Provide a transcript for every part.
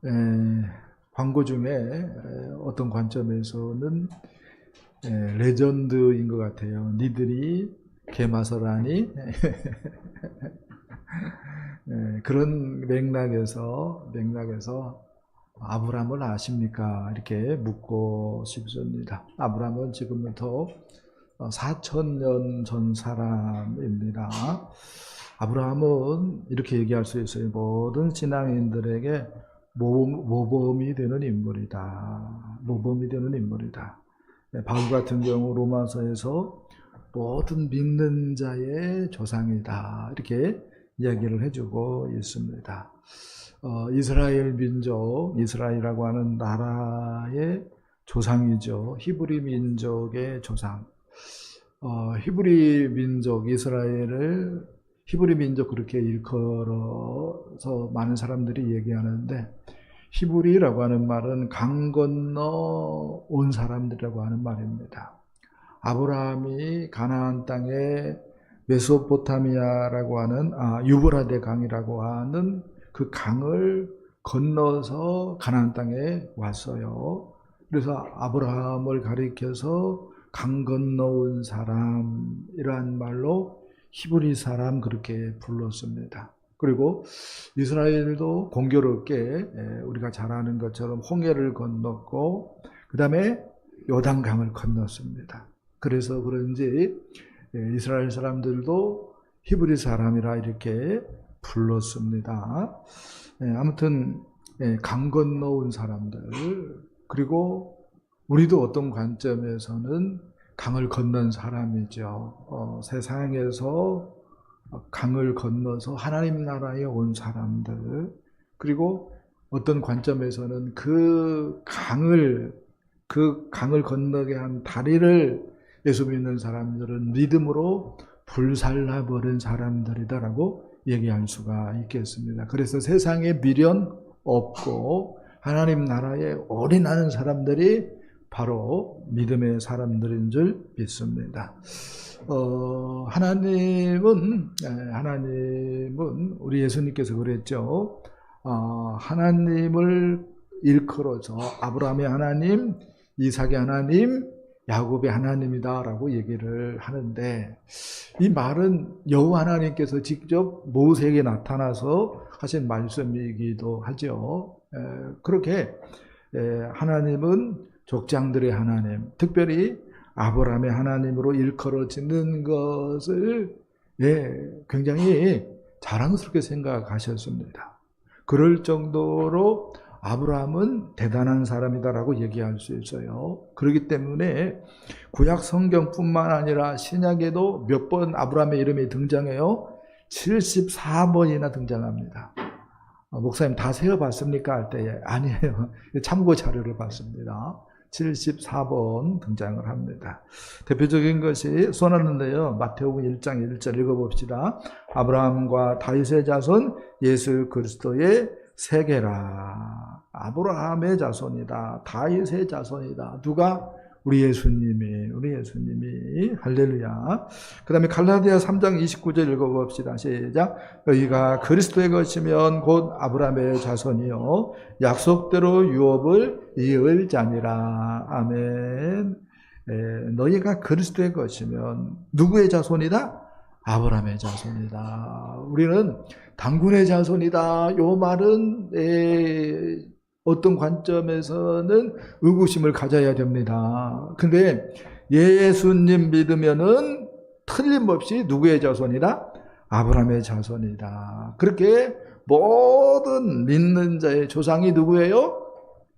에, 광고 중에 어떤 관점에서는 레전드인 것 같아요. 니들이 개마설하니 그런 맥락에서 아브라함을 아십니까? 이렇게 묻고 싶습니다. 아브라함은 지금부터 4,000년 전 사람입니다. 아브라함은 이렇게 얘기할 수 있어요. 모든 신앙인들에게 모범이 되는 인물이다. 모범이 되는 인물이다. 바울 같은 경우 로마서에서 모든 믿는 자의 조상이다. 이렇게 이야기를 해주고 있습니다. 이스라엘 민족, 이스라엘이라고 하는 나라의 조상이죠. 히브리 민족의 조상. 히브리 민족, 히브리 민족 그렇게 일컬어서 많은 사람들이 얘기하는데, 히브리라고 하는 말은 강 건너 온 사람들이라고 하는 말입니다. 아브라함이 가나안 땅에 메소포타미아라고 하는 유브라데 강이라고 하는 그 강을 건너서 가나안 땅에 왔어요. 그래서 아브라함을 가리켜서 강 건너온 사람이란 말로 히브리 사람 그렇게 불렀습니다. 그리고 이스라엘도 공교롭게 우리가 잘 아는 것처럼 홍해를 건넜고 그 다음에 요단강을 건넜습니다. 그래서 그런지 이스라엘 사람들도 히브리 사람이라 이렇게 불렀습니다. 아무튼 강 건너온 사람들, 그리고 우리도 어떤 관점에서는 강을 건넌 사람이죠. 세상에서 강을 건너서 하나님 나라에 온 사람들, 그리고 어떤 관점에서는 그 강을 건너게 한 다리를 예수 믿는 사람들은 믿음으로 불살라버린 사람들이다라고 얘기할 수가 있겠습니다. 그래서 세상에 미련 없고 하나님 나라에 올인하는 사람들이 바로 믿음의 사람들인 줄 믿습니다. 하나님은 우리 예수님께서 그랬죠. 하나님을 일컬어서 아브라함의 하나님, 이삭의 하나님, 야곱의 하나님이다라고 얘기를 하는데, 이 말은 여호와 하나님께서 직접 모세에게 나타나서 하신 말씀이기도 하죠. 그렇게 하나님은 족장들의 하나님, 특별히 아브라함의 하나님으로 일컬어지는 것을 굉장히 자랑스럽게 생각하셨습니다. 그럴 정도로 아브라함은 대단한 사람이다라고 얘기할 수 있어요. 그렇기 때문에 구약 성경뿐만 아니라 신약에도 몇 번 아브라함의 이름이 등장해요? 74번이나 등장합니다. 목사님 다 세어봤습니까? 할 때 아니에요. 참고 자료를 봤습니다. 74번 등장을 합니다. 대표적인 것이 쏘놨는데요. 마태복음 1장 1절 읽어봅시다. 아브라함과 다윗의 자손 예수 그리스도의 세계라. 아브라함의 자손이다. 다윗의 자손이다. 누가? 우리 예수님이 할렐루야. 그 다음에 갈라디아 3장 29절 읽어봅시다. 시작. 너희가 그리스도의 것이면 곧 아브라함의 자손이요 약속대로 유업을 이을 자니라. 아멘. 너희가 그리스도의 것이면 누구의 자손이다? 아브라함의 자손이다. 우리는 단군의 자손이다. 이 말은 어떤 관점에서는 의구심을 가져야 됩니다. 근데 예수님 믿으면은 틀림없이 누구의 자손이다? 아브라함의 자손이다. 그렇게 모든 믿는 자의 조상이 누구예요?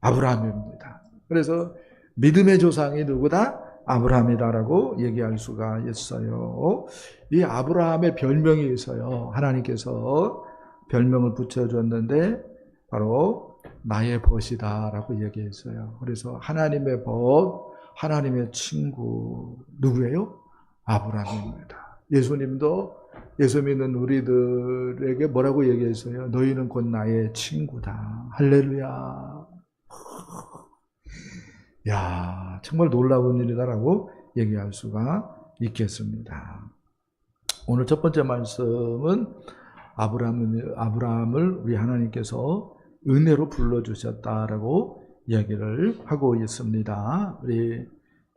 아브라함입니다. 그래서 믿음의 조상이 누구다? 아브라함이다라고 얘기할 수가 있어요. 이 아브라함의 별명이 있어요. 하나님께서 별명을 붙여줬는데 바로 나의 벗이다라고 얘기했어요. 그래서 하나님의 벗, 하나님의 친구 누구예요? 아브라함입니다. 예수님도 예수 믿는 우리들에게 뭐라고 얘기했어요? 너희는 곧 나의 친구다. 할렐루야. 야, 정말 놀라운 일이다라고 얘기할 수가 있겠습니다. 오늘 첫 번째 말씀은 아브라함을 우리 하나님께서 은혜로 불러주셨다라고 이야기를 하고 있습니다. 우리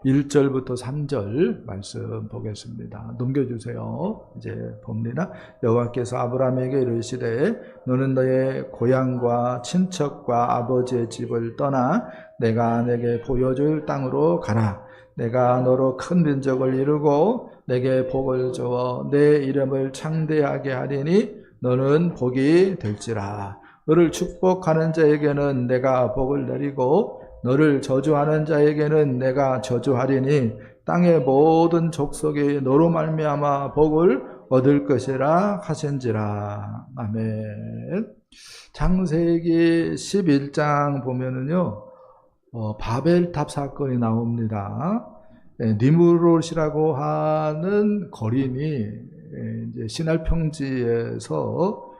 1절부터 3절 말씀 보겠습니다. 넘겨주세요. 이제 봅니다. 여호와께서 아브라함에게 이르시되 너는 너의 고향과 친척과 아버지의 집을 떠나 내가 내게 보여줄 땅으로 가라. 내가 너로 큰 민족을 이루고 내게 복을 주어 내 이름을 창대하게 하리니 너는 복이 될지라. 너를 축복하는 자에게는 내가 복을 내리고 너를 저주하는 자에게는 내가 저주하리니 땅의 모든 족속이 너로 말미암아 복을 얻을 것이라 하신지라. 아멘. 창세기 11장 보면은요, 바벨탑 사건이 나옵니다. 니므롯이라고 하는 거린이 이제 시날 평지에서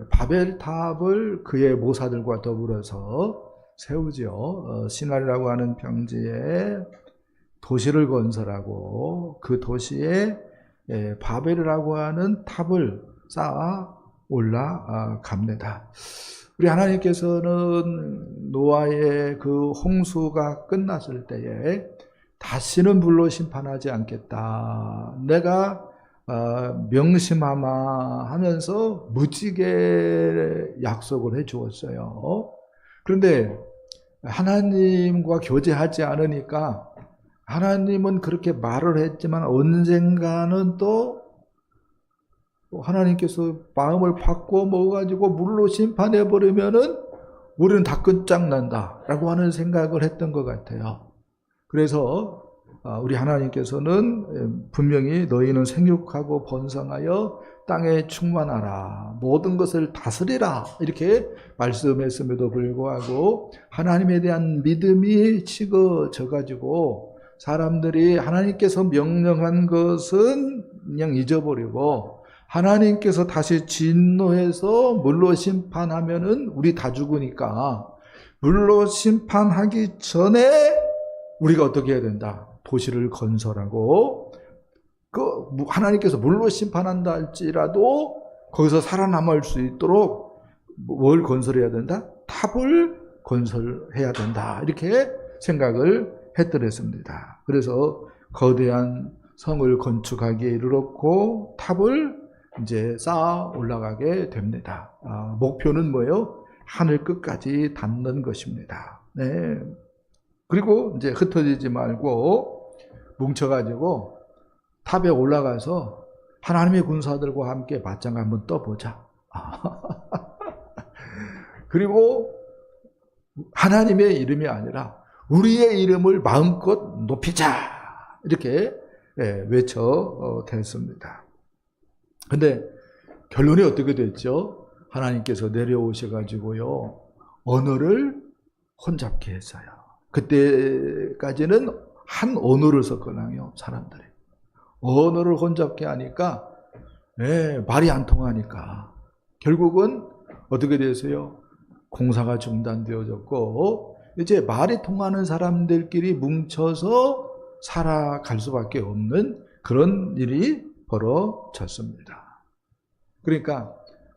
바벨탑을 그의 모사들과 더불어서 세우죠. 시날이라고 하는 평지에 도시를 건설하고 그 도시에 바벨이라고 하는 탑을 쌓아 올라갑니다. 우리 하나님께서는 노아의 그 홍수가 끝났을 때에 다시는 물로 심판하지 않겠다. 내가 명심하마 하면서 무지개 약속을 해 주었어요. 그런데 하나님과 교제하지 않으니까 하나님은 그렇게 말을 했지만 언젠가는 또 하나님께서 마음을 바꿔 먹어가지고 물로 심판해버리면은 우리는 다 끝장난다 라고 하는 생각을 했던 것 같아요. 그래서 우리 하나님께서는 분명히 너희는 생육하고 번성하여 땅에 충만하라, 모든 것을 다스리라 이렇게 말씀했음에도 불구하고 하나님에 대한 믿음이 식어져 가지고 사람들이 하나님께서 명령한 것은 그냥 잊어버리고 하나님께서 다시 진노해서 물로 심판하면은 우리 다 죽으니까 물로 심판하기 전에 우리가 어떻게 해야 된다? 도시를 건설하고 하나님께서 물로 심판한다 할지라도 거기서 살아남을 수 있도록 뭘 건설해야 된다? 탑을 건설해야 된다. 이렇게 생각을 했더랬습니다. 그래서 거대한 성을 건축하기에 이르렀고 탑을 이제 쌓아 올라가게 됩니다. 목표는 뭐예요? 하늘 끝까지 닿는 것입니다. 네. 그리고 이제 흩어지지 말고 뭉쳐가지고 탑에 올라가서 하나님의 군사들과 함께 맞짱 한번 떠보자. 그리고 하나님의 이름이 아니라 우리의 이름을 마음껏 높이자. 이렇게 외쳐댔습니다. 근데 결론이 어떻게 됐죠? 하나님께서 내려오셔가지고요, 언어를 혼잡게 했어요. 그때까지는 한 언어를 썼거든요, 사람들이. 언어를 혼잡게 하니까, 말이 안 통하니까. 결국은 어떻게 됐어요? 공사가 중단되어졌고, 이제 말이 통하는 사람들끼리 뭉쳐서 살아갈 수밖에 없는 그런 일이 벌어졌습니다. 그러니까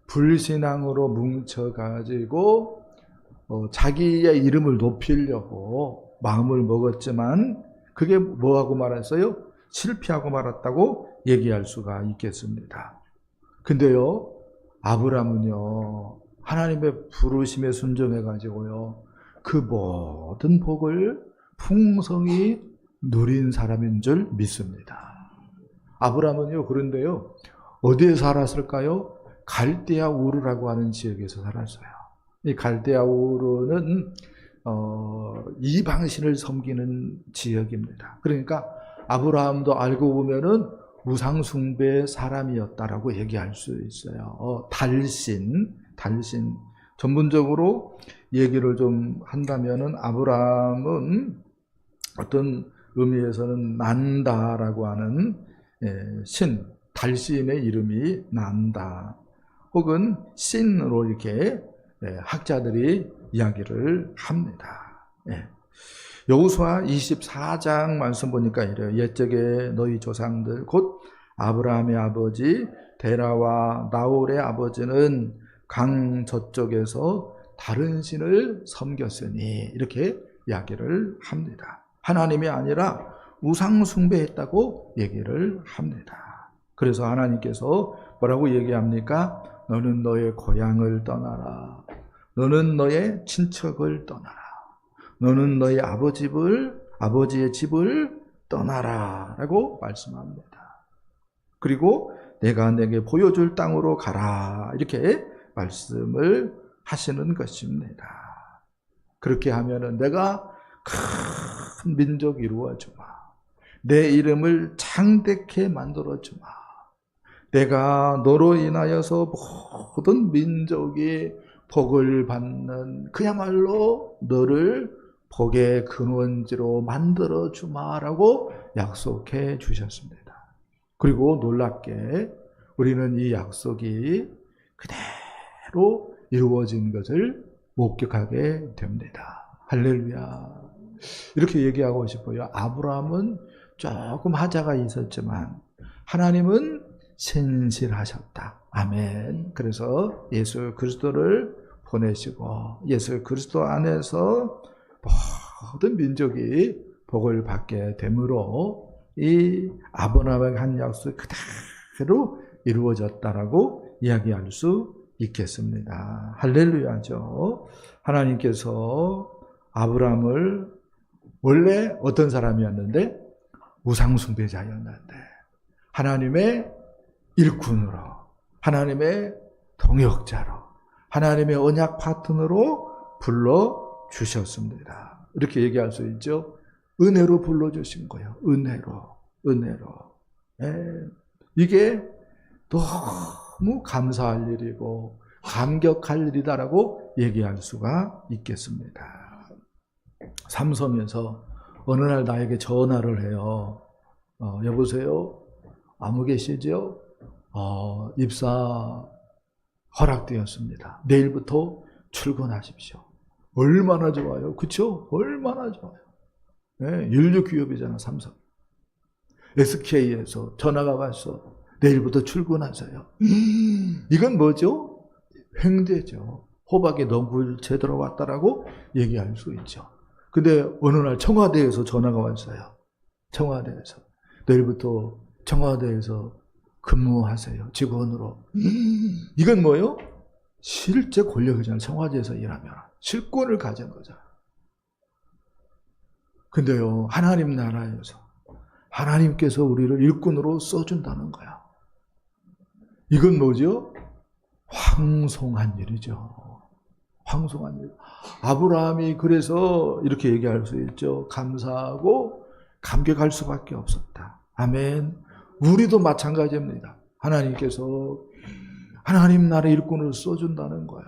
불신앙으로 뭉쳐가지고 자기의 이름을 높이려고 마음을 먹었지만 그게 뭐하고 말았어요? 실패하고 말았다고 얘기할 수가 있겠습니다. 근데요, 아브라함은요, 하나님의 부르심에 순종해가지고요, 그 모든 복을 풍성히 누린 사람인 줄 믿습니다. 아브라함은요, 그런데요, 어디에 살았을까요? 갈대아 우르라고 하는 지역에서 살았어요. 이 갈대아 우르는 이방신을 섬기는 지역입니다. 그러니까 아브라함도 알고 보면은 우상 숭배의 사람이었다라고 얘기할 수 있어요. 달신. 전문적으로 얘기를 좀 한다면은 아브라함은 어떤 의미에서는 난다라고 하는 신, 달신의 이름이 난다, 혹은 신으로 이렇게 학자들이 이야기를 합니다. 여호수아 24장 말씀 보니까 이래요. 옛적에 너희 조상들 곧 아브라함의 아버지 데라와 나홀의 아버지는 강 저쪽에서 다른 신을 섬겼으니 이렇게 이야기를 합니다. 하나님이 아니라 우상 숭배했다고 얘기를 합니다. 그래서 하나님께서 뭐라고 얘기합니까? 너는 너의 고향을 떠나라. 너는 너의 친척을 떠나라. 너는 너의 아버지의 집을 떠나라 라고 말씀합니다. 그리고 내가 내게 보여줄 땅으로 가라 이렇게 말씀을 하시는 것입니다. 그렇게 하면은 내가 큰 민족 이루어주마. 내 이름을 창대케 만들어주마. 내가 너로 인하여서 모든 민족이 복을 받는 그야말로 너를 복의 근원지로 만들어주마라고 약속해 주셨습니다. 그리고 놀랍게 우리는 이 약속이 그대로 이루어진 것을 목격하게 됩니다. 할렐루야. 이렇게 얘기하고 싶어요. 아브라함은 조금 하자가 있었지만 하나님은 신실하셨다. 아멘. 그래서 예수 그리스도를 보내시고 예수 그리스도 안에서 모든 민족이 복을 받게 되므로 이 아브라함의 한 약속이 그대로 이루어졌다라고 이야기할 수 있겠습니다. 할렐루야죠. 하나님께서 아브라함을 원래 어떤 사람이었는데 우상숭배자였는데 하나님의 일꾼으로, 하나님의 동역자로, 하나님의 언약 파트너로 불러주셨습니다. 이렇게 얘기할 수 있죠. 은혜로 불러주신 거예요. 은혜로. 이게 너무 감사할 일이고 감격할 일이다라고 얘기할 수가 있겠습니다. 삼성에서 어느 날 나에게 전화를 해요. 여보세요? 아무 계시죠? 입사 허락되었습니다. 내일부터 출근하십시오. 얼마나 좋아요. 그쵸? 얼마나 좋아요. 네, 인류 기업이잖아, 삼성. SK에서 전화가 왔어. 내일부터 출근하세요. 이건 뭐죠? 횡재죠. 호박에 너무 제대로 왔다라고 얘기할 수 있죠. 근데 어느 날 청와대에서 전화가 왔어요. 청와대에서. 내일부터 청와대에서 근무하세요. 직원으로. 이건 뭐예요? 실제 권력이잖아요. 청와대에서 일하면. 실권을 가진 거잖아요. 근데요, 하나님 나라에서 하나님께서 우리를 일꾼으로 써준다는 거야. 이건 뭐죠? 황송한 일이죠. 황송한 일. 아브라함이 그래서 이렇게 얘기할 수 있죠. 감사하고 감격할 수밖에 없었다. 아멘. 우리도 마찬가지입니다. 하나님께서 하나님 나라의 일꾼을 써준다는 거야.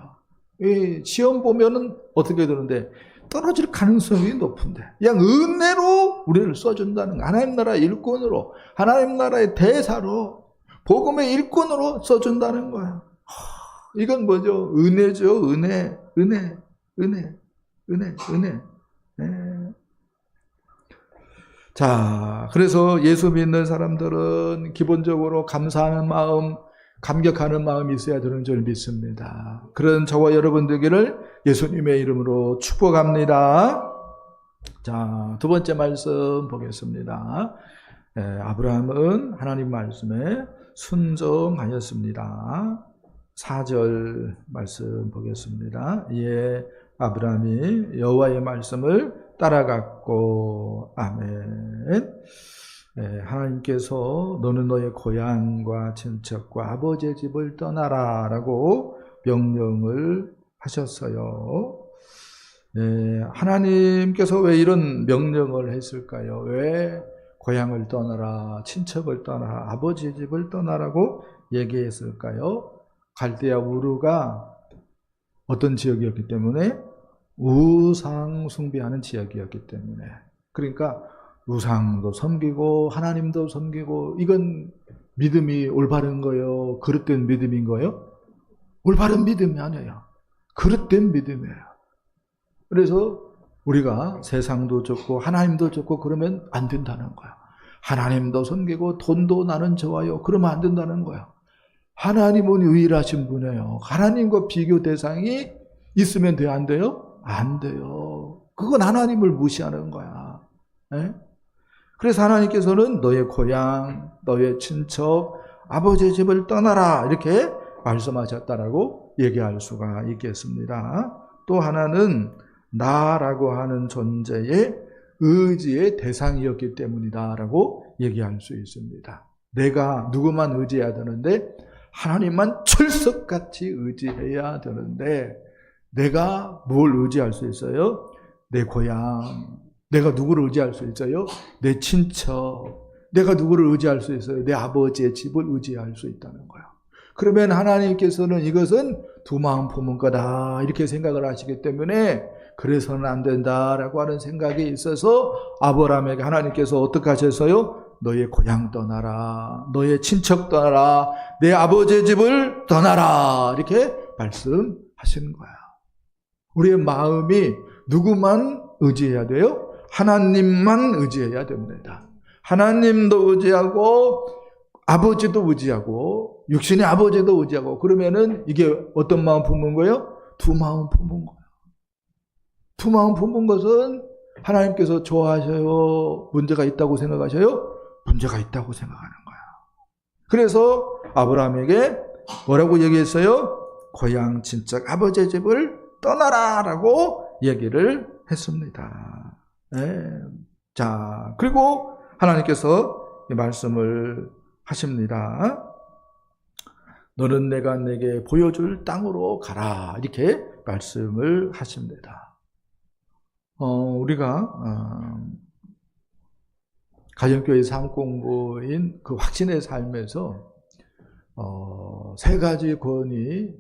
시험 보면은 어떻게 되는데 떨어질 가능성이 높은데 그냥 은혜로 우리를 써준다는 거야. 하나님 나라의 일꾼으로, 하나님 나라의 대사로, 복음의 일꾼으로 써준다는 거야. 이건 뭐죠? 은혜죠. 은혜. 네. 자, 그래서 예수 믿는 사람들은 기본적으로 감사하는 마음, 감격하는 마음이 있어야 되는 줄 믿습니다. 그런 저와 여러분 되기를 예수님의 이름으로 축복합니다. 자, 두 번째 말씀 보겠습니다. 아브라함은 하나님 말씀에 순종하였습니다. 4절 말씀 보겠습니다. 이에 아브라함이 여호와의 말씀을 따라갔고, 아멘. 하나님께서 너는 너의 고향과 친척과 아버지의 집을 떠나라 라고 명령을 하셨어요. 하나님께서 왜 이런 명령을 했을까요? 왜 고향을 떠나라, 친척을 떠나라, 아버지의 집을 떠나라고 얘기했을까요? 갈대아 우르가 어떤 지역이었기 때문에? 우상 숭배하는 지역이었기 때문에. 그러니까 우상도 섬기고 하나님도 섬기고, 이건 믿음이 올바른 거예요? 그릇된 믿음인 거예요? 올바른 믿음이 아니에요. 그릇된 믿음이에요. 그래서 우리가 세상도 좋고 하나님도 좋고 그러면 안 된다는 거야. 하나님도 섬기고 돈도 나는 좋아요. 그러면 안 된다는 거야. 하나님은 유일하신 분이에요. 하나님과 비교 대상이 있으면 돼요? 안 돼요? 안 돼요. 그건 하나님을 무시하는 거야. 네? 그래서 하나님께서는 너의 고향, 너의 친척, 아버지의 집을 떠나라 이렇게 말씀하셨다라고 얘기할 수가 있겠습니다. 또 하나는 나라고 하는 존재의 의지의 대상이었기 때문이다라고 얘기할 수 있습니다. 내가 누구만 의지해야 되는데 하나님만 철석같이 의지해야 되는데 내가 뭘 의지할 수 있어요? 내 고향. 내가 누구를 의지할 수 있어요? 내 친척. 내가 누구를 의지할 수 있어요? 내 아버지의 집을 의지할 수 있다는 거예요. 그러면 하나님께서는 이것은 두 마음 품은 거다 이렇게 생각을 하시기 때문에 그래서는 안 된다라고 하는 생각이 있어서 아브라함에게 하나님께서 어떻게 하셨어요? 너의 고향 떠나라, 너의 친척 떠나라, 내 아버지의 집을 떠나라 이렇게 말씀하시는 거야. 우리의 마음이 누구만 의지해야 돼요? 하나님만 의지해야 됩니다. 하나님도 의지하고 아버지도 의지하고 육신의 아버지도 의지하고 그러면은 이게 어떤 마음 품은 거예요? 두 마음 품은 거예요. 두 마음 품은 것은 하나님께서 좋아하셔요? 문제가 있다고 생각하셔요? 문제가 있다고 생각하는 거야. 그래서 아브라함에게 뭐라고 얘기했어요? 고향 친척 아버지의 집을 떠나라라고 얘기를 했습니다. 네. 자, 그리고 하나님께서 이 말씀을 하십니다. 너는 내가 내게 보여줄 땅으로 가라 이렇게 말씀을 하십니다. 우리가 가정교회 삶공부인 그 확신의 삶에서 세 가지 권위,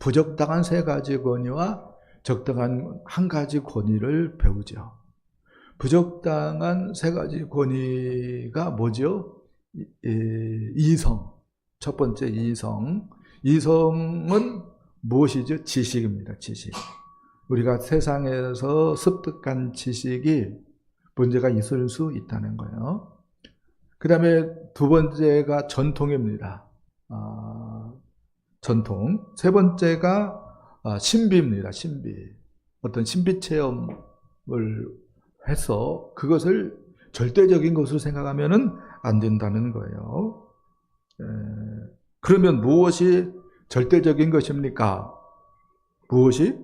부적당한 세 가지 권위와 적당한 한 가지 권위를 배우죠. 부적당한 세 가지 권위가 뭐죠? 이성. 첫 번째 이성. 이성은 무엇이죠? 지식입니다. 지식. 우리가 세상에서 습득한 지식이 문제가 있을 수 있다는 거예요. 그 다음에 두 번째가 전통입니다. 전통. 세 번째가 신비입니다. 신비. 어떤 신비 체험을 해서 그것을 절대적인 것으로 생각하면 안 된다는 거예요. 그러면 무엇이 절대적인 것입니까? 무엇이?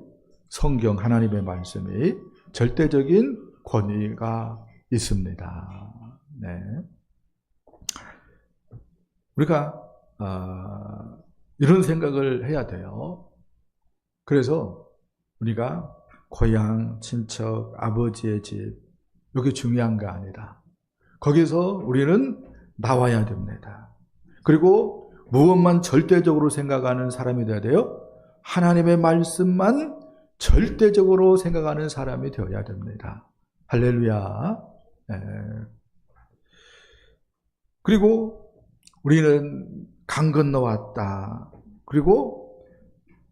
성경 하나님의 말씀이 절대적인 권위가 있습니다. 네. 우리가 이런 생각을 해야 돼요. 그래서 우리가 고향, 친척, 아버지의 집 이게 중요한 거 아니다. 거기서 우리는 나와야 됩니다. 그리고 무엇만 절대적으로 생각하는 사람이 되어야 돼요? 하나님의 말씀만 절대적으로 생각하는 사람이 되어야 됩니다. 할렐루야. 그리고 우리는 강 건너왔다. 그리고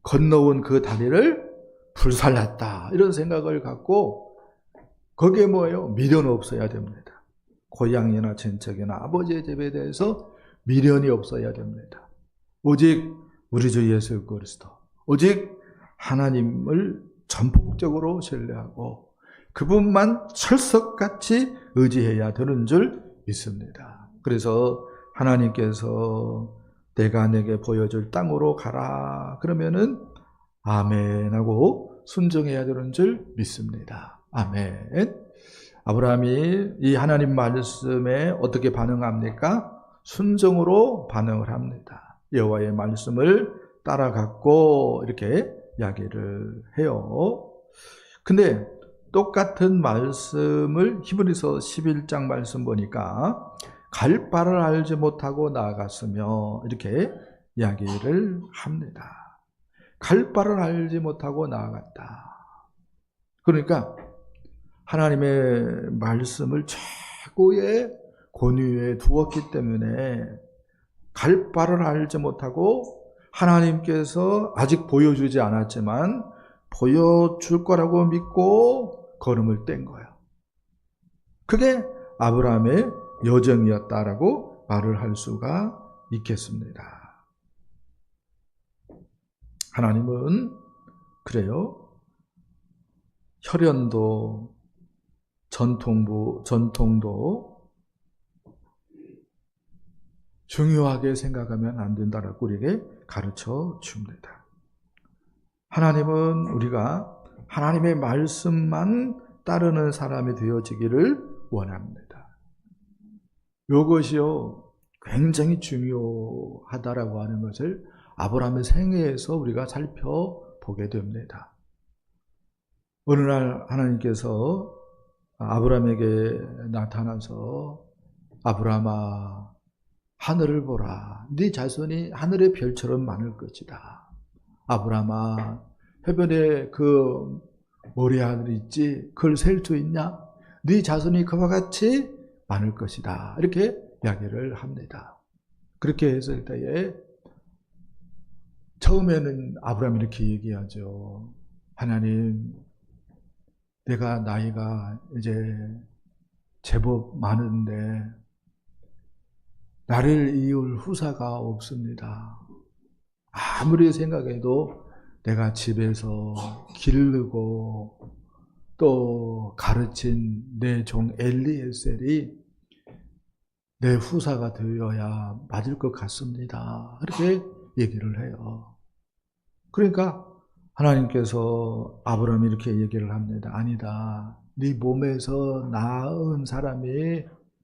건너온 그 다리를 불살랐다. 이런 생각을 갖고 거기에 뭐예요? 미련 없어야 됩니다. 고향이나 친척이나 아버지의 집에 대해서 미련이 없어야 됩니다. 오직 우리 주 예수 그리스도, 오직 하나님을 전폭적으로 신뢰하고 그분만 철석같이 의지해야 되는 줄 믿습니다. 그래서 하나님께서 내가 내게 보여줄 땅으로 가라 그러면은 아멘 하고 순종해야 되는 줄 믿습니다. 아멘. 아브라함이 이 하나님 말씀에 어떻게 반응합니까? 순종으로 반응을 합니다. 여호와의 말씀을 따라갔고 이렇게 이야기를 해요. 근데 똑같은 말씀을 히브리서 11장 말씀 보니까 갈 바를 알지 못하고 나아갔으며 이렇게 이야기를 합니다. 갈 바를 알지 못하고 나아갔다. 그러니까 하나님의 말씀을 최고의 권위에 두었기 때문에 갈 바를 알지 못하고 하나님께서 아직 보여주지 않았지만 보여줄 거라고 믿고 걸음을 뗀 거예요. 그게 아브라함의 여정이었다라고 말을 할 수가 있겠습니다. 하나님은 그래요. 혈연도 전통도 중요하게 생각하면 안 된다라고 우리에게 가르쳐 줍니다. 하나님은 우리가 하나님의 말씀만 따르는 사람이 되어지기를 원합니다. 이것이요 굉장히 중요하다라고 하는 것을 아브라함의 생애에서 우리가 살펴보게 됩니다. 어느 날 하나님께서 아브라함에게 나타나서 아브라함아 하늘을 보라. 네 자손이 하늘의 별처럼 많을 것이다. 아브라함아 해변에 그 모래하늘 있지? 그걸 셀 수 있냐? 네 자손이 그와 같이 많을 것이다. 이렇게 이야기를 합니다. 그렇게 했을 때에 처음에는 아브라함이 이렇게 얘기하죠. 하나님, 내가 나이가 이제 제법 많은데 나를 이을 후사가 없습니다. 아무리 생각해도 내가 집에서 기르고 또 가르친 내 종 엘리에셀이 내 후사가 되어야 맞을 것 같습니다. 이렇게 얘기를 해요. 그러니까 하나님께서 아브라함이 이렇게 얘기를 합니다. 아니다. 네 몸에서 낳은 사람이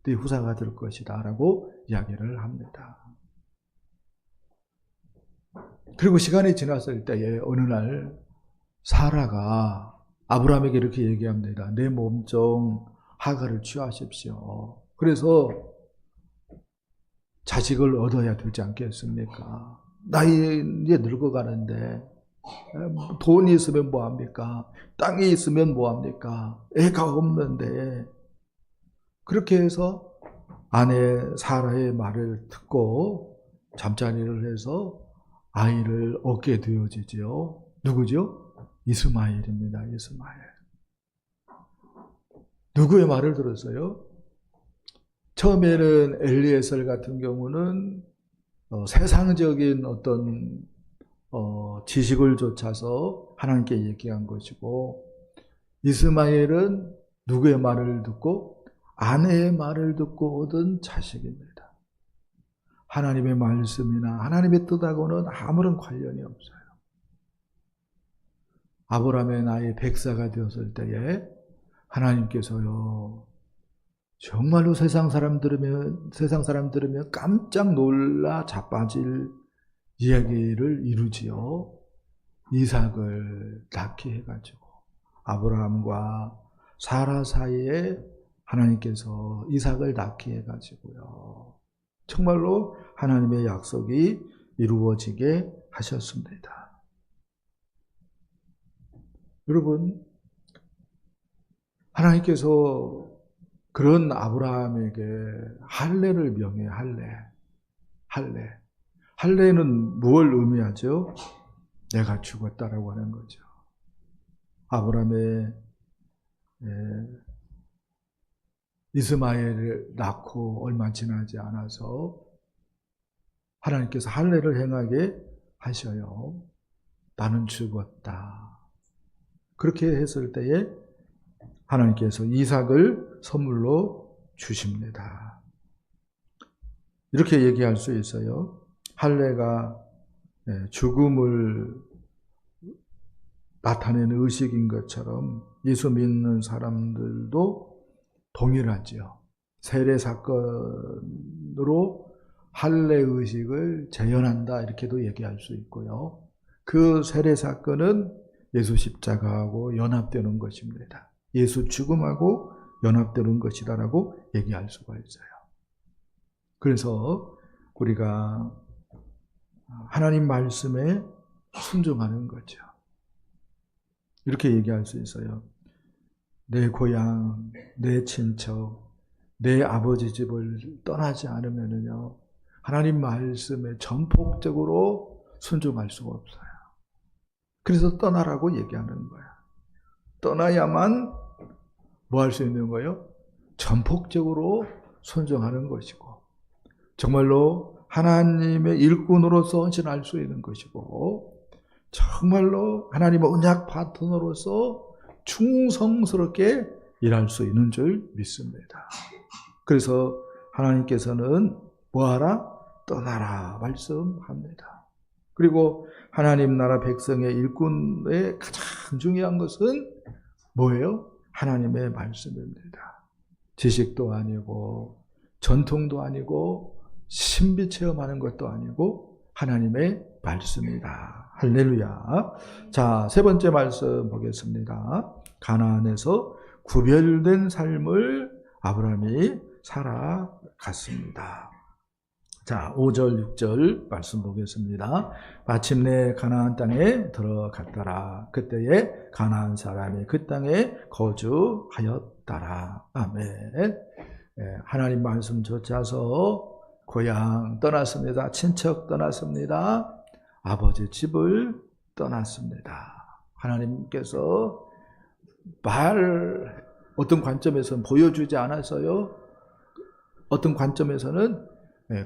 네 후사가 될 것이다 라고 이야기를 합니다. 그리고 시간이 지났을 때에 어느 날 사라가 아브라함에게 이렇게 얘기합니다. 내 몸종 하갈을 취하십시오. 그래서 자식을 얻어야 되지 않겠습니까? 나이 이제 늙어가는데 돈이 있으면 뭐합니까? 땅이 있으면 뭐합니까? 애가 없는데. 그렇게 해서 아내 사라의 말을 듣고 잠자리를 해서 아이를 얻게 되어지죠. 누구죠? 이스마엘입니다. 이스마엘. 누구의 말을 들었어요? 처음에는 엘리에셀 같은 경우는 세상적인 어떤 지식을 좇아서 하나님께 얘기한 것이고, 이스마엘은 누구의 말을 듣고? 아내의 말을 듣고 얻은 자식입니다. 하나님의 말씀이나 하나님의 뜻하고는 아무런 관련이 없어요. 아브라함의 나이 100세가 되었을 때에 하나님께서요 정말로 세상 사람 들으면 깜짝 놀라 자빠질 이야기를 이루지요. 이삭을 낳게 해가지고 아브라함과 사라 사이에 하나님께서 이삭을 낳게 해가지고요. 정말로 하나님의 약속이 이루어지게 하셨습니다. 여러분, 하나님께서 그런 아브라함에게 할례를 명해. 할례는 무엇을 의미하죠? 내가 죽었다라고 하는 거죠. 아브라함의 이스마엘을 낳고 얼마 지나지 않아서 하나님께서 할례를 행하게 하셔요. 나는 죽었다. 그렇게 했을 때에 하나님께서 이삭을 선물로 주십니다. 이렇게 얘기할 수 있어요. 할례가 죽음을 나타내는 의식인 것처럼 예수 믿는 사람들도 동일하지요. 세례 사건으로 할례 의식을 재현한다 이렇게도 얘기할 수 있고요. 그 세례 사건은 예수 십자가하고 연합되는 것입니다. 예수 죽음하고 연합되는 것이다라고 얘기할 수가 있어요. 그래서 우리가 하나님 말씀에 순종하는 거죠. 이렇게 얘기할 수 있어요. 내 고향, 내 친척, 내 아버지 집을 떠나지 않으면요, 하나님 말씀에 전폭적으로 순종할 수가 없어요. 그래서 떠나라고 얘기하는 거야. 떠나야만 뭐 할 수 있는 거예요? 전폭적으로 순종하는 것이고, 정말로 하나님의 일꾼으로서 헌신할 수 있는 것이고, 정말로 하나님의 언약 파트너로서 충성스럽게 일할 수 있는 줄 믿습니다. 그래서 하나님께서는 뭐하라? 떠나라 말씀합니다. 그리고 하나님 나라 백성의 일꾼의 가장 중요한 것은 뭐예요? 하나님의 말씀입니다. 지식도 아니고 전통도 아니고 신비 체험하는 것도 아니고 하나님의 말씀이다. 할렐루야. 자, 세 번째 말씀 보겠습니다. 가나안에서 구별된 삶을 아브라함이 살아갔습니다. 자, 5절, 6절 말씀 보겠습니다. 마침내 가나안 땅에 들어갔더라. 그때에 가나안 사람이 그 땅에 거주하였더라. 아멘. 하나님 말씀 쫓아서 고향 떠났습니다. 친척 떠났습니다. 아버지 집을 떠났습니다. 하나님께서 어떤 관점에서는 보여주지 않았어요. 어떤 관점에서는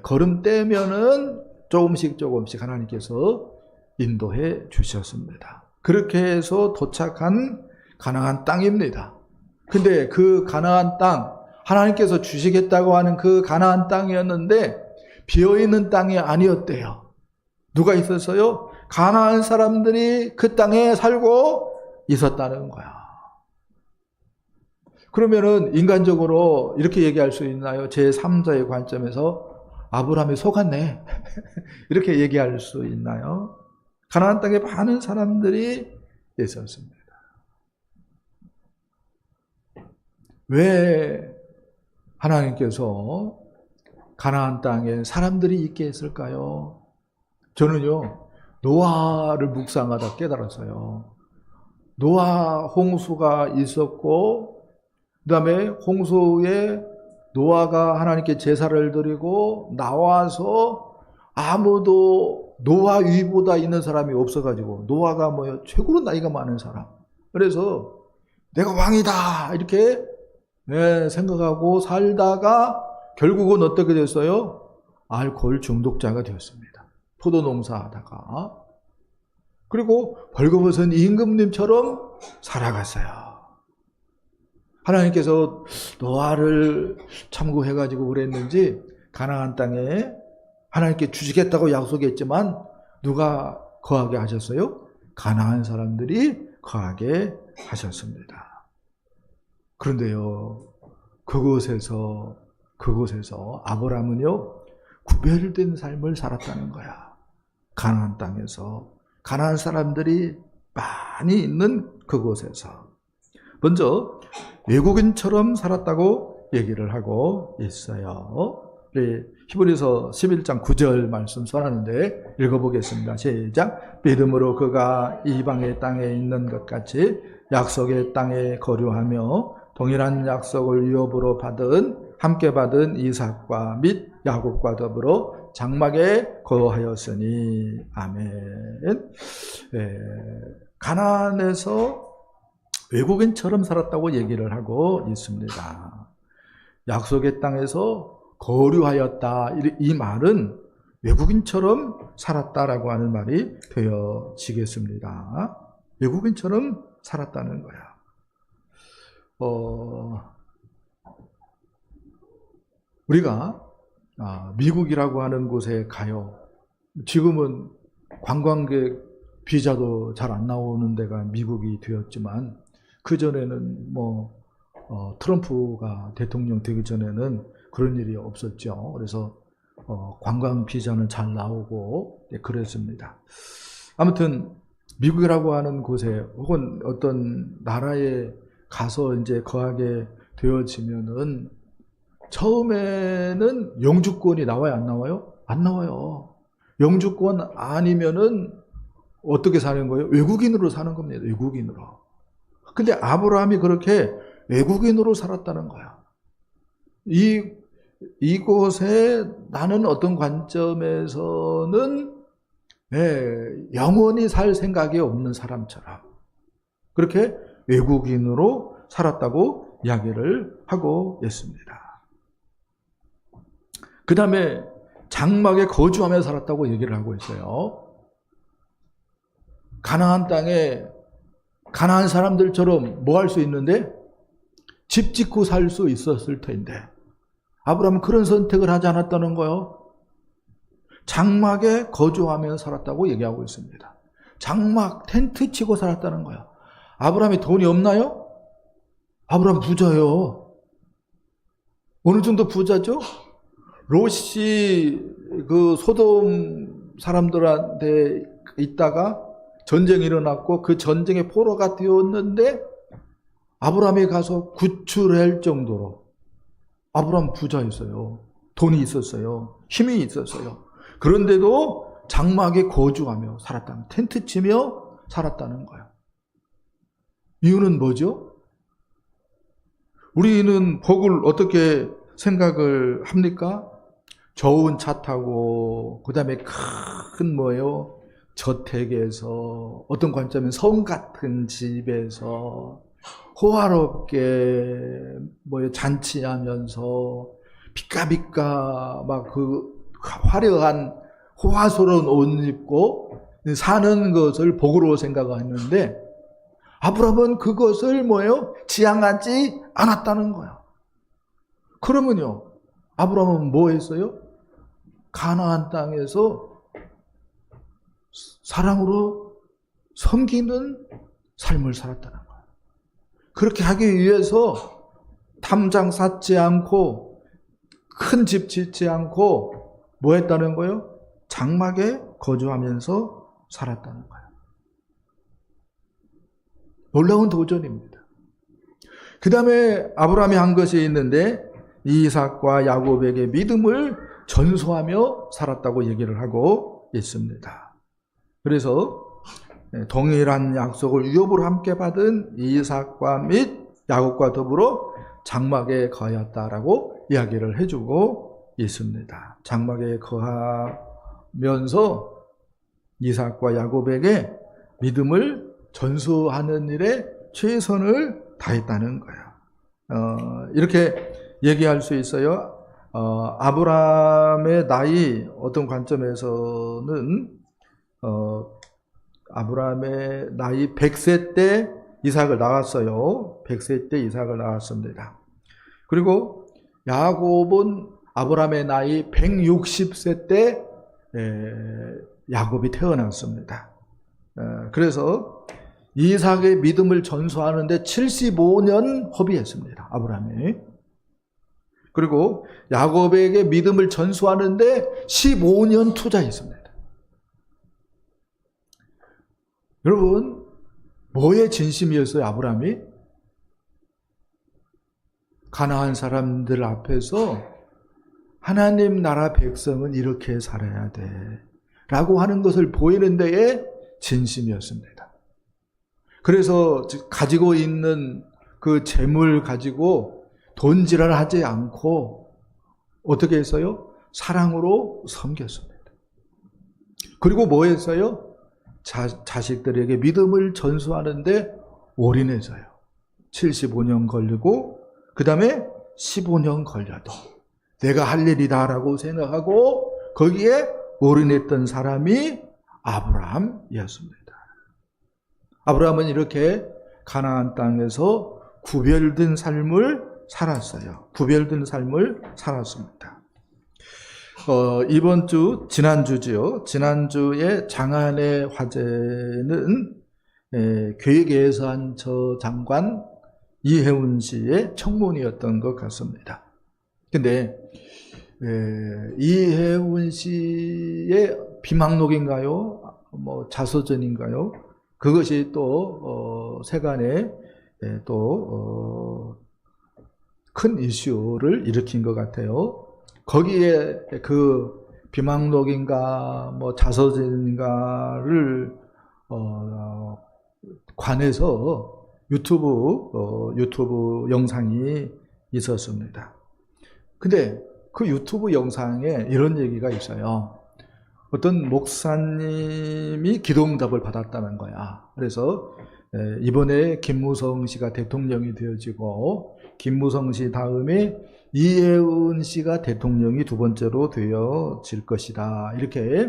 걸음 떼면은 조금씩 하나님께서 인도해 주셨습니다. 그렇게 해서 도착한 가나안 땅입니다. 근데 그 가나안 땅, 하나님께서 주시겠다고 하는 그 가나안 땅이었는데 비어있는 땅이 아니었대요. 누가 있었어요? 가나안 사람들이 그 땅에 살고 있었다는 거야. 그러면은 인간적으로 이렇게 얘기할 수 있나요? 제3자의 관점에서 아브라함이 속았네. 이렇게 얘기할 수 있나요? 가나안 땅에 많은 사람들이 있었습니다. 왜 하나님께서 가나안 땅에 사람들이 있게 했을까요? 저는요, 노아를 묵상하다 깨달았어요. 노아 홍수가 있었고, 그 다음에 홍수에 노아가 하나님께 제사를 드리고 나와서 아무도 노아 위보다 있는 사람이 없어가지고 노아가 최고로 나이가 많은 사람. 그래서 내가 왕이다 이렇게 생각하고 살다가 결국은 어떻게 됐어요? 알코올 중독자가 되었습니다. 포도 농사하다가. 그리고 벌거벗은 임금님처럼 살아갔어요. 하나님께서 노아를 참고해가지고 그랬는지 가나안 땅에 하나님께 주시겠다고 약속했지만 누가 거하게 하셨어요? 가나안 사람들이 거하게 하셨습니다. 그런데요, 그곳에서 아브라함은요, 구별된 삶을 살았다는 거야. 가나안 땅에서. 가나안 사람들이 많이 있는 그곳에서. 먼저 외국인처럼 살았다고 얘기를 하고 있어요. 우리 히브리서 11장 9절 말씀 써놨는데 읽어보겠습니다. 시작. 믿음으로 그가 이방의 땅에 있는 것 같이 약속의 땅에 거류하며 동일한 약속을 유업으로 함께 받은 이삭과 및 야곱과 더불어 장막에 거하였으니. 아멘. 가나안에서 외국인처럼 살았다고 얘기를 하고 있습니다. 약속의 땅에서 거류하였다. 이 말은 외국인처럼 살았다라고 하는 말이 되어지겠습니다. 외국인처럼 살았다는 거야. 우리가 미국이라고 하는 곳에 가요. 지금은 관광객 비자도 잘 안 나오는 데가 미국이 되었지만 그전에는 트럼프가 대통령 되기 전에는 그런 일이 없었죠. 그래서 관광 비자는 잘 나오고 그랬습니다. 아무튼 미국이라고 하는 곳에 혹은 어떤 나라에 가서 이제 거하게 되어지면은 처음에는 영주권이 나와요, 안 나와요? 안 나와요. 영주권 아니면은 어떻게 사는 거예요? 외국인으로 사는 겁니다. 외국인으로. 근데 아브라함이 그렇게 외국인으로 살았다는 거야. 이곳에 나는 어떤 관점에서는 영원히 살 생각이 없는 사람처럼 그렇게 외국인으로 살았다고 이야기를 하고 있습니다. 그 다음에 장막에 거주하며 살았다고 얘기를 하고 있어요. 가나안 땅에 가나안 사람들처럼 뭐 할 수 있는데 집 짓고 살 수 있었을 텐데 아브라함은 그런 선택을 하지 않았다는 거예요. 장막에 거주하며 살았다고 얘기하고 있습니다. 장막, 텐트 치고 살았다는 거예요. 아브라함이 돈이 없나요? 아브라함 부자요. 어느 정도 부자죠? 롯이 그 소돔 사람들한테 있다가 전쟁이 일어났고 그 전쟁의 포로가 되었는데 아브라함이 가서 구출할 정도로 아브라함 부자였어요. 돈이 있었어요. 힘이 있었어요. 그런데도 장막에 거주하며 살았다는, 텐트 치며 살았다는 거예요. 이유는 뭐죠? 우리는 복을 어떻게 생각을 합니까? 좋은 차 타고 그 다음에 큰 뭐예요? 저택에서 어떤 관점은 성 같은 집에서 호화롭게 뭐예요? 잔치하면서 비까비까 막 그 화려한 호화스러운 옷 입고 사는 것을 복으로 생각하는데 아브라함은 그것을 뭐예요? 지향하지 않았다는 거예요. 그러면요, 아브라함은 뭐 했어요? 가나안 땅에서 사랑으로 섬기는 삶을 살았다는 거예요. 그렇게 하기 위해서 담장 쌓지 않고 큰 집 짓지 않고 뭐 했다는 거예요? 장막에 거주하면서 살았다는 거예요. 놀라운 도전입니다. 그 다음에 아브라함이 한 것이 있는데 이삭과 야곱에게 믿음을 전수하며 살았다고 얘기를 하고 있습니다. 그래서 동일한 약속을 유업으로 함께 받은 이삭과 및 야곱과 더불어 장막에 거하였다라고 이야기를 해주고 있습니다. 장막에 거하면서 이삭과 야곱에게 믿음을 전수하는 일에 최선을 다했다는 거예요. 이렇게 얘기할 수 있어요. 아브라함의 나이 어떤 관점에서는 아브라함의 나이 100세 때 이삭을 낳았어요. 100세 때 이삭을 낳았습니다. 그리고 야곱은 아브라함의 나이 160세 때 야곱이 태어났습니다. 그래서 이삭의 믿음을 전수하는데 75년 허비했습니다. 아브라함이. 그리고 야곱에게 믿음을 전수하는데 15년 투자했습니다. 여러분, 뭐의 진심이었어요, 아브라함이? 가나안 사람들 앞에서 하나님 나라 백성은 이렇게 살아야 돼 라고 하는 것을 보이는 데에 진심이었습니다. 그래서 가지고 있는 그 재물 가지고 돈질을 하지 않고 어떻게 했어요? 사랑으로 섬겼습니다. 그리고 뭐 했어요? 자식들에게 믿음을 전수하는데 올인해서요. 75년 걸리고 그 다음에 15년 걸려도 내가 할 일이다라고 생각하고 거기에 올인했던 사람이 아브라함이었습니다. 아브라함은 이렇게 가나안 땅에서 구별된 삶을 살았어요. 구별된 삶을 살았습니다. 이번 주, 지난주지요. 지난주에 장안의 화제는 교육예산처 장관 이혜훈 씨의 청문이었던 것 같습니다. 근데 이혜훈 씨의 비망록인가요? 뭐 자서전인가요? 그것이 또 세간에 또 큰 이슈를 일으킨 것 같아요. 거기에 그 비망록인가 뭐 자서전인가를 관해서 유튜브 영상이 있었습니다. 근데 그 유튜브 영상에 이런 얘기가 있어요. 어떤 목사님이 기도응답을 받았다는 거야. 그래서 이번에 김무성 씨가 대통령이 되어지고 김무성 씨 다음에 이혜훈 씨가 대통령이 두 번째로 되어질 것이다. 이렇게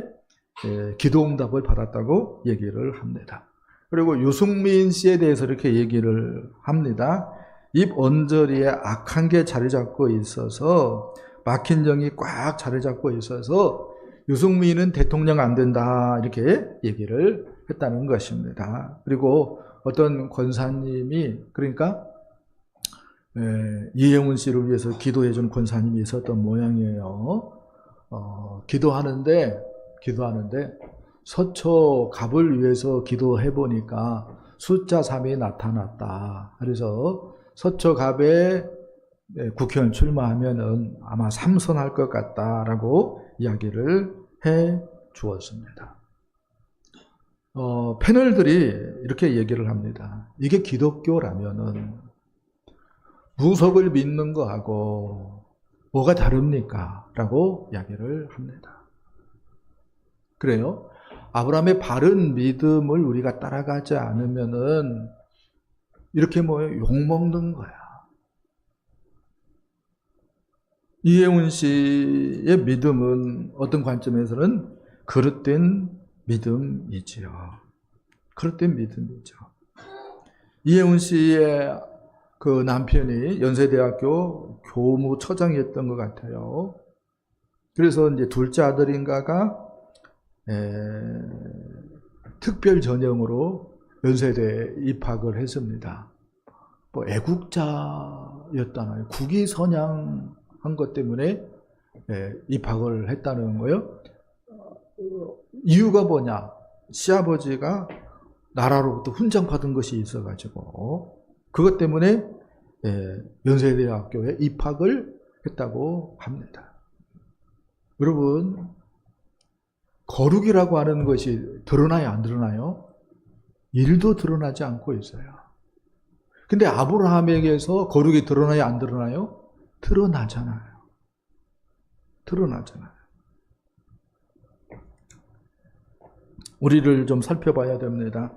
기도응답을 받았다고 얘기를 합니다. 그리고 유승민 씨에 대해서 이렇게 얘기를 합니다. 입 언저리에 악한 게 자리 잡고 있어서, 막힌 정이 꽉 자리 잡고 있어서 유승민은 대통령 안 된다, 이렇게 얘기를 했다는 것입니다. 그리고 어떤 권사님이, 그러니까 이혜훈 씨를 위해서 기도해준 권사님이 있었던 모양이에요. 기도하는데 서초갑을 위해서 기도해보니까 숫자 3이 나타났다. 그래서 서초갑에 국회의원 출마하면은 아마 삼선할 것 같다라고 이야기를 해 주었습니다. 패널들이 이렇게 얘기를 합니다. 이게 기독교라면은 무속을 믿는 거하고 뭐가 다릅니까? 라고 이야기를 합니다. 그래요? 아브라함의 바른 믿음을 우리가 따라가지 않으면은 이렇게 욕먹는 거야. 이혜훈 씨의 믿음은 어떤 관점에서는 그릇된 믿음이지요. 그릇된 믿음이죠. 이혜훈 씨의 그 남편이 연세대학교 교무처장이었던 것 같아요. 그래서 이제 둘째 아들인가가 특별 전형으로 연세대에 입학을 했습니다. 애국자였다나요? 국위선양한 것 때문에 입학을 했다는 거예요. 이유가 뭐냐? 시아버지가 나라로부터 훈장받은 것이 있어가지고 그것 때문에 연세대학교에 입학을 했다고 합니다. 여러분, 거룩이라고 하는 것이 드러나요, 안 드러나요? 일도 드러나지 않고 있어요. 근데 아브라함에게서 거룩이 드러나요, 안 드러나요? 드러나잖아요. 드러나잖아요. 우리를 좀 살펴봐야 됩니다.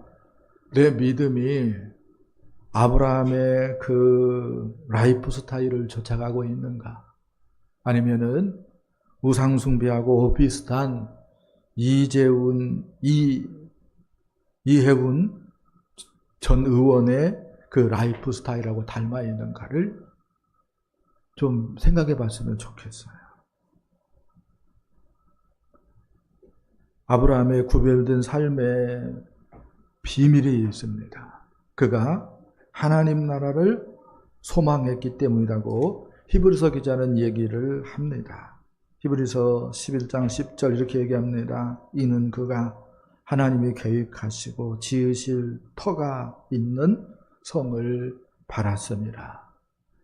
내 믿음이 아브라함의 그 라이프 스타일을 쫓아가고 있는가? 아니면은 우상숭배하고 비슷한 이혜훈 전 의원의 그 라이프 스타일하고 닮아 있는가를 좀 생각해 봤으면 좋겠어요. 아브라함의 구별된 삶에 비밀이 있습니다. 그가 하나님 나라를 소망했기 때문이라고 히브리서 기자는 얘기를 합니다. 히브리서 11장 10절 이렇게 얘기합니다. 이는 그가 하나님이 계획하시고 지으실 터가 있는 성을 바랐습니다.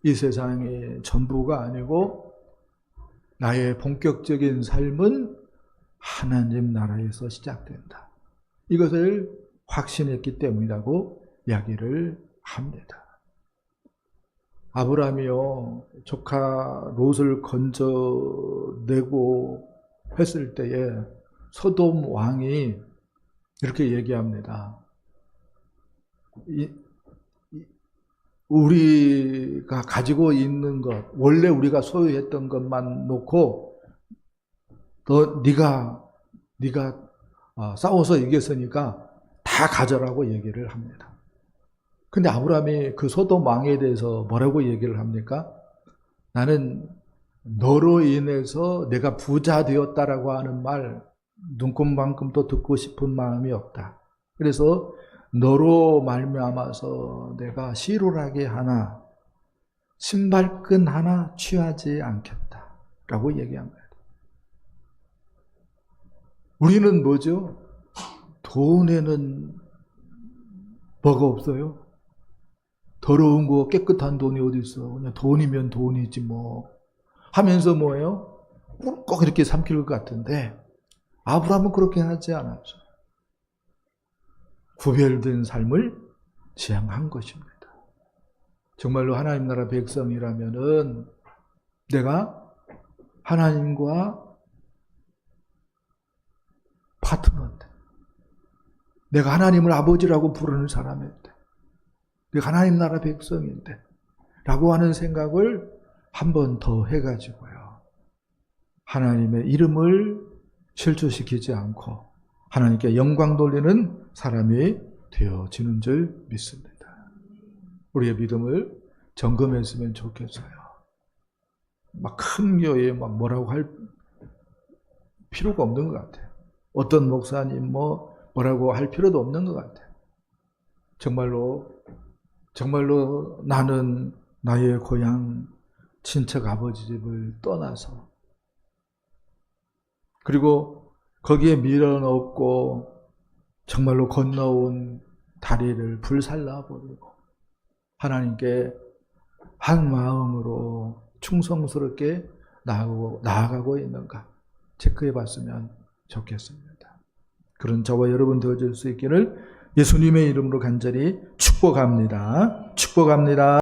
이 세상의 전부가 아니고 나의 본격적인 삶은 하나님 나라에서 시작된다. 이것을 확신했기 때문이라고 이야기를 합니다. 아브라함이요, 조카 롯을 건져내고 했을 때에 소돔 왕이 이렇게 얘기합니다. 우리가 가지고 있는 것, 원래 우리가 소유했던 것만 놓고 네가 싸워서 이겼으니까 다 가져라고 얘기를 합니다. 근데 아브라함이 그 소돔 왕에 대해서 뭐라고 얘기를 합니까? 나는 너로 인해서 내가 부자 되었다라고 하는 말 눈곱만큼도 듣고 싶은 마음이 없다. 그래서 너로 말미암아서 내가 시루라기 하나, 신발끈 하나 취하지 않겠다 라고 얘기합니다. 우리는 뭐죠? 돈에는 뭐가 없어요? 더러운 거 깨끗한 돈이 어디 있어? 그냥 돈이면 돈이지 뭐 하면서 뭐예요? 꼭 이렇게 삼킬 것 같은데 아브라함은 그렇게 하지 않았죠. 구별된 삶을 지향한 것입니다. 정말로 하나님 나라 백성이라면은 내가 하나님과 파트너인데, 내가 하나님을 아버지라고 부르는 사람인데, 내가 하나님 나라 백성인데 라고 하는 생각을 한 번 더 해가지고요, 하나님의 이름을 실추시키지 않고 하나님께 영광 돌리는 사람이 되어지는 줄 믿습니다. 우리의 믿음을 점검했으면 좋겠어요. 막 큰 교회에 막 뭐라고 할 필요가 없는 것 같아요. 어떤 목사님 뭐라고 할 필요도 없는 것 같아요. 정말로 나는 나의 고향 친척 아버지 집을 떠나서 그리고 거기에 미련 없고 정말로 건너온 다리를 불살라 버리고 하나님께 한 마음으로 충성스럽게 나아가고 있는가 체크해 봤으면 좋겠습니다. 그런 저와 여러분 되어질 수 있기를 예수님의 이름으로 간절히 축복합니다. 축복합니다.